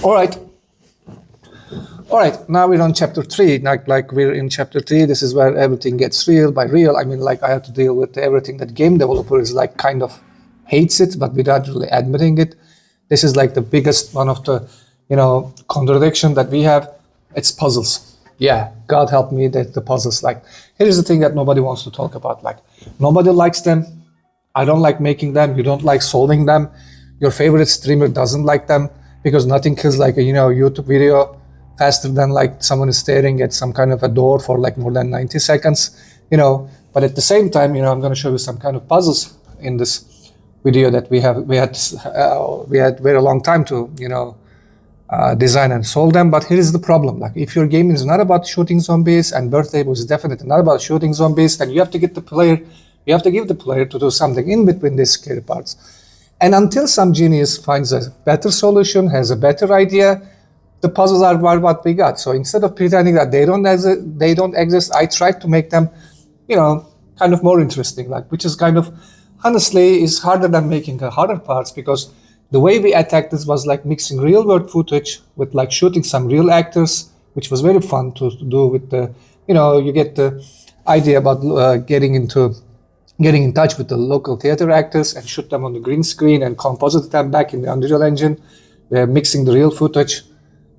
All right. All right, now we're on chapter 3. Like we're in chapter 3. This is where everything gets real. By real, I mean like I have to deal with everything that game developers like kind of hates it, but without really admitting it. This is like the biggest one of the, contradiction that we have. It's puzzles. Yeah, God help me that the puzzles. Like, here's the thing that nobody wants to talk about. Like, nobody likes them. I don't like making them. You don't like solving them. Your favorite streamer doesn't like them because nothing kills like a YouTube video faster than like someone is staring at some kind of a door for like more than 90 seconds. But at the same time, I'm going to show you some kind of puzzles in this video that we had very long time to design and solve them. But here is the problem: like, if your game is not about shooting zombies, and Birthday was definitely not about shooting zombies, then you have to give the player to do something in between these scary parts. And until some genius finds a better solution, has a better idea, the puzzles are what we got. So instead of pretending that they don't exist, I tried to make them, kind of more interesting. Like, which is kind of, honestly, is harder than making the harder parts, because the way we attacked this was like mixing real world footage with like shooting some real actors, which was very fun to do with the, you get the idea about getting in touch with the local theater actors and shoot them on the green screen and composite them back in the Unreal Engine. We're mixing the real footage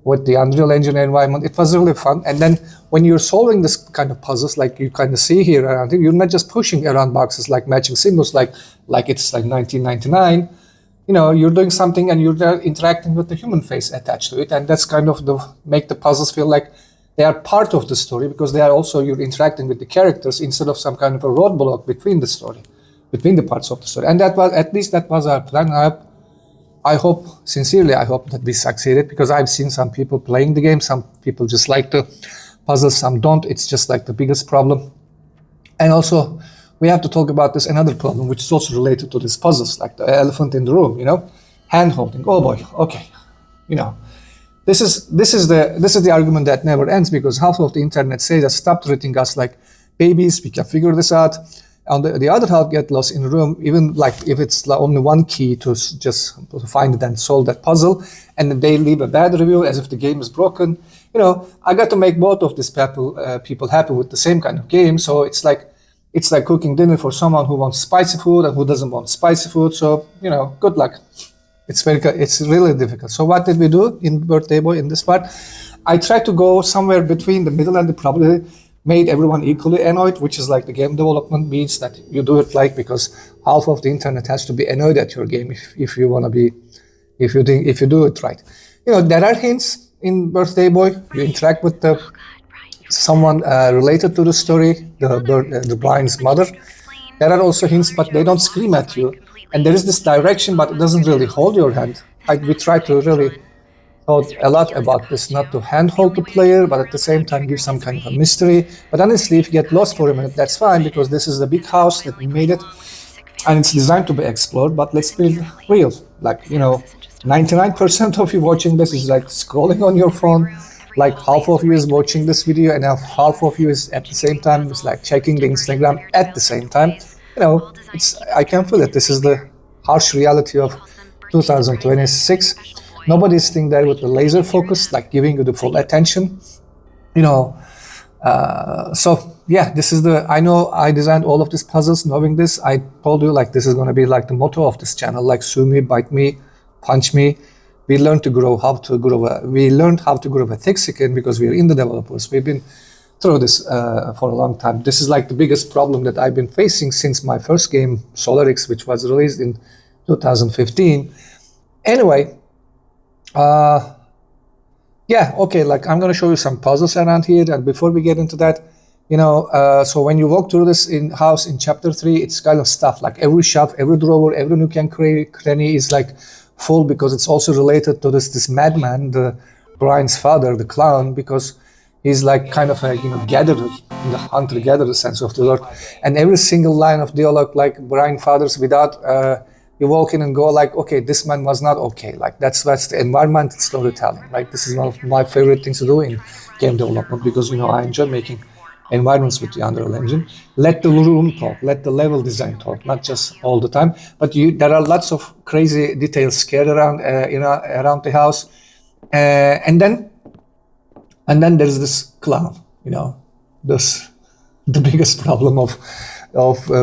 with the Unreal Engine environment. It was really fun. And then when you're solving this kind of puzzles, like you kind of see here around here, you're not just pushing around boxes like matching symbols, like it's like 1999. You're doing something and you're interacting with the human face attached to it. And that's kind of make the puzzles feel like they are part of the story, because they are also, you're interacting with the characters instead of some kind of a roadblock between the parts of the story. And that was our plan. Sincerely, I hope that we succeeded, because I've seen some people playing the game. Some people just like the puzzles, some don't. It's just like the biggest problem. And also, we have to talk about this another problem, which is also related to these puzzles, like the elephant in the room, hand holding. Oh boy, okay, This is the argument that never ends, because half of the internet says that stop treating us like babies. We can figure this out. And the other half get lost in the room, even like if it's only one key to just find it and solve that puzzle, and then they leave a bad review as if the game is broken. I got to make both of these people happy with the same kind of game. So it's like cooking dinner for someone who wants spicy food and who doesn't want spicy food. So good luck. It's really difficult. So what did we do in Birthday Boy in this part? I tried to go somewhere between the middle, and probably made everyone equally annoyed, which is like the game development means that you do it like, because half of the internet has to be annoyed at your game if you do it right. There are hints in Birthday Boy. You interact with someone related to the story, the Brian's mother. There are also hints, but they don't scream at you. And there is this direction, but it doesn't really hold your hand. We try to really thought a lot about this, not to handhold the player, but at the same time give some kind of a mystery. But honestly, if you get lost for a minute, that's fine, because this is the big house that we made it, and it's designed to be explored. But let's be real, 99% of you watching this is like scrolling on your phone, like half of you is watching this video, and half of you is at the same time is like checking the Instagram at the same time. I can feel it. This is the harsh reality of 2026. Nobody's sitting there with the laser focus, like giving you the full attention. So yeah, this is I know I designed all of these puzzles knowing this. I told you like this is going to be like the motto of this channel, like sue me, bite me, punch me. We learned how to grow a thick skin because we're in the developers. We've been through this for a long time. This is like the biggest problem that I've been facing since my first game, Solarix, which was released in 2015. Anyway, yeah, okay, like I'm gonna show you some puzzles around here, and before we get into that, so when you walk through this house in chapter 3, it's kind of stuff like every shelf, every drawer, every nook and cranny is like full, because it's also related to this madman, the Brian's father, the clown, because he's like kind of a gatherer, in the hunter-gatherer sense of the word, and every single line of dialogue, like Brian father's, without you walk in and go like, okay, this man was not okay. Like that's the environmental storytelling. Like this is one of my favorite things to do in game development, because I enjoy making environments with the Unreal Engine. Let the room talk, let the level design talk, not just all the time. But there are lots of crazy details scared around, around the house. And then there's this clown, the biggest problem of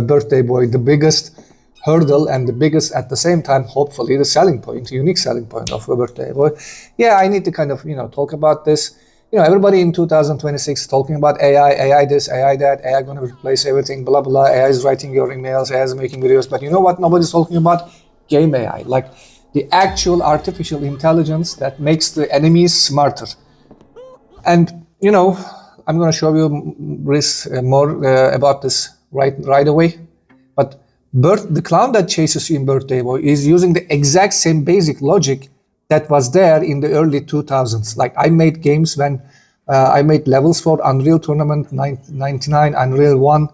Birthday Boy, the biggest hurdle and the biggest at the same time, hopefully, the selling point, unique selling point of Birthday Boy. Yeah, I need to kind of talk about this. Everybody in 2026 talking about AI this, AI that, AI going to replace everything, blah blah. AI is writing your emails, AI is making videos, but you know what? Nobody's talking about game AI, like the actual artificial intelligence that makes the enemies smarter. And I'm going to show you more about this right away. But the clown that chases you in Birthday Boy is using the exact same basic logic that was there in the early 2000s. Like I made games when I made levels for Unreal Tournament 99, Unreal 1.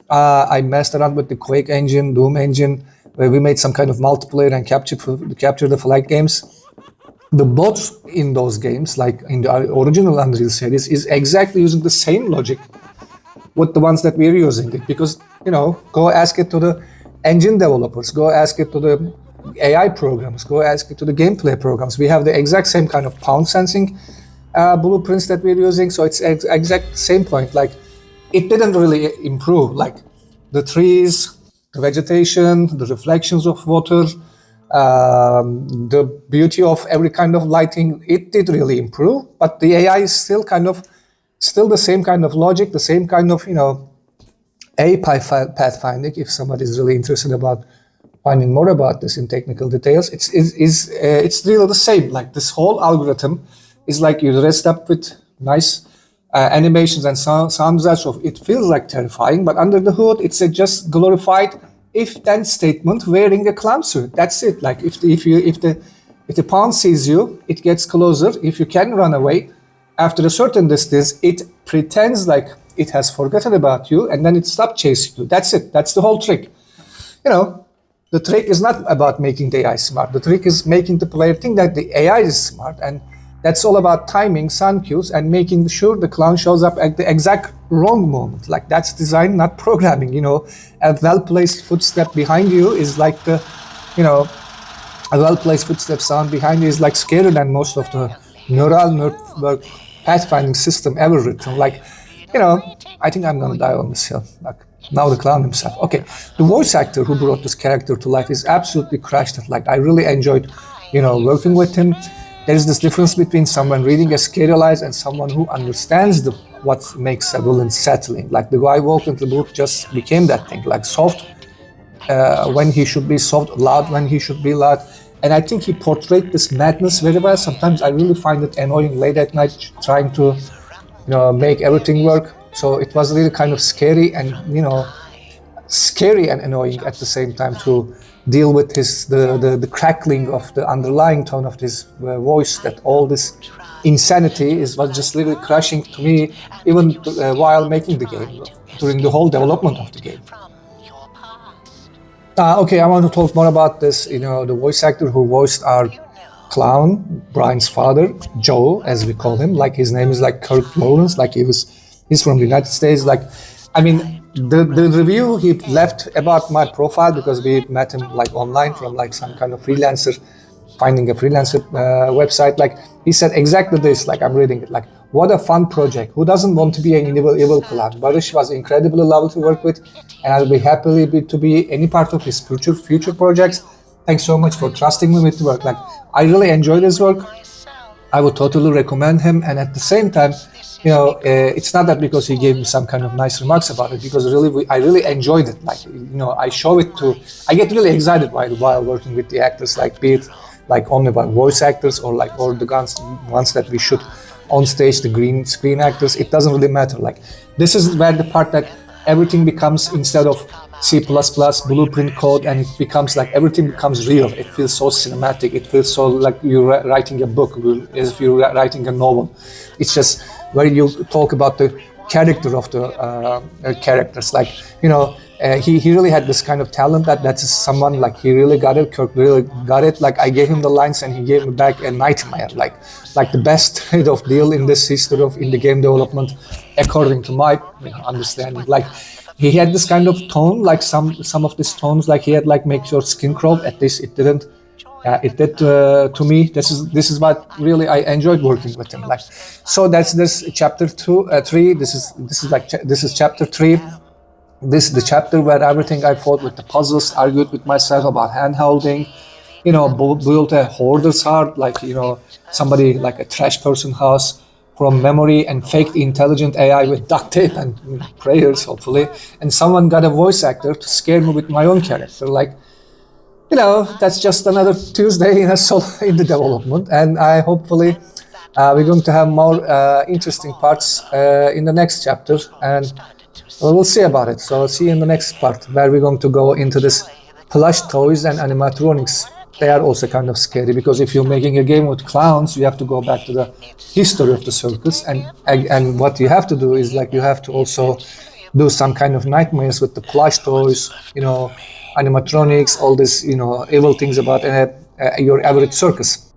I messed around with the Quake engine, Doom engine, where we made some kind of multiplayer and capture the flag games. The bots in those games, like in the original Unreal series, is exactly using the same logic with the ones that we're using it. Because, go ask it to the engine developers, go ask it to the AI programs, go ask it to the gameplay programs. We have the exact same kind of pound sensing blueprints that we're using. So it's exact same point. Like it didn't really improve. Like the trees, the vegetation, the reflections of water, the beauty of every kind of lighting, it did really improve. But the AI is still the same kind of logic, the same kind of, pathfinding. If somebody is really interested about finding more about this in technical details, it's really the same. Like this whole algorithm is like you dressed up with nice animations and sounds that so it feels like terrifying, but under the hood, it's a just glorified if-then statement wearing a clown suit. That's it. Like if the pawn sees you, it gets closer. If you can run away after a certain distance, it pretends like it has forgotten about you, and then it stops chasing you. That's it. That's the whole trick. The trick is not about making the AI smart. The trick is making the player think that the AI is smart, and that's all about timing, sound cues, and making sure the clown shows up at the exact wrong moment. Like that's design, not programming. A well-placed footstep behind you is like a well-placed footstep sound behind you is like scarier than most of the neural network pathfinding system ever written. Like, I think I'm gonna die on this hill. Like now the clown himself. Okay, the voice actor who brought this character to life is absolutely crushed it. Like I really enjoyed, working with him. There's this difference between someone reading a scary lies and someone who understands what makes a villain settling. Like the guy walked into the book just became that thing. Like soft when he should be soft, loud when he should be loud. And I think he portrayed this madness very well. Sometimes I really find it annoying late at night trying to, make everything work. So it was really kind of scary and, scary and annoying at the same time to deal with the crackling of the underlying tone of his voice, that all this insanity was just literally crashing to me even while making the game, during the whole development of the game. Okay, I want to talk more about this. The voice actor who voiced our clown, Brian's father, Joe, as we call him. Like his name is like Kirk Lawrence. Like he's from the United States. Like, I mean, the review he left about my profile, because we met him like online from like some kind of freelancer, finding a freelancer website. Like he said exactly this. Like I'm reading it. Like, what a fun project. Who doesn't want to be an evil clown? Barış was incredibly lovely to work with, and I'll be happy to be any part of his future projects. Thanks so much for trusting me with the work. Like, I really enjoyed his work. I would totally recommend him. And at the same time, it's not that because he gave me some kind of nice remarks about it, because I really enjoyed it. Like, I get really excited while working with the actors, like be it like only about voice actors or the ones that we shoot on stage, the green screen actors. It doesn't really matter. Like, this is where the part that everything becomes, instead of C++ blueprint code, and it becomes like everything becomes real. It feels so cinematic. It feels so like you're writing a book, as if you're writing a novel. It's just where you talk about the character of the characters. Like, he really had this kind of talent that's someone like he really got it. Kirk really got it. Like I gave him the lines and he gave me back a nightmare. Like the best kind of deal in this history of indie game development, according to my understanding. Like he had this kind of tone, like some of these tones, like he had like make your skin crawl. At least it didn't It did to me. This is what really I enjoyed working with him. Like, so that's this chapter 3. This is chapter 3. This is the chapter where everything I fought with the puzzles, argued with myself about hand holding, built a hoarder's heart, like, somebody like a trash person house from memory, and faked intelligent AI with duct tape and prayers, hopefully. And someone got a voice actor to scare me with my own character. Like, that's just another Tuesday in in the development. And I hopefully we're going to have more interesting parts in the next chapter. And we'll see about it. So see you in the next part, where we're going to go into this plush toys and animatronics. They are also kind of scary, because if you're making a game with clowns, you have to go back to the history of the circus, and what you have to do is, like, you have to also do some kind of nightmares with the plush toys, animatronics, all this, evil things about your average circus.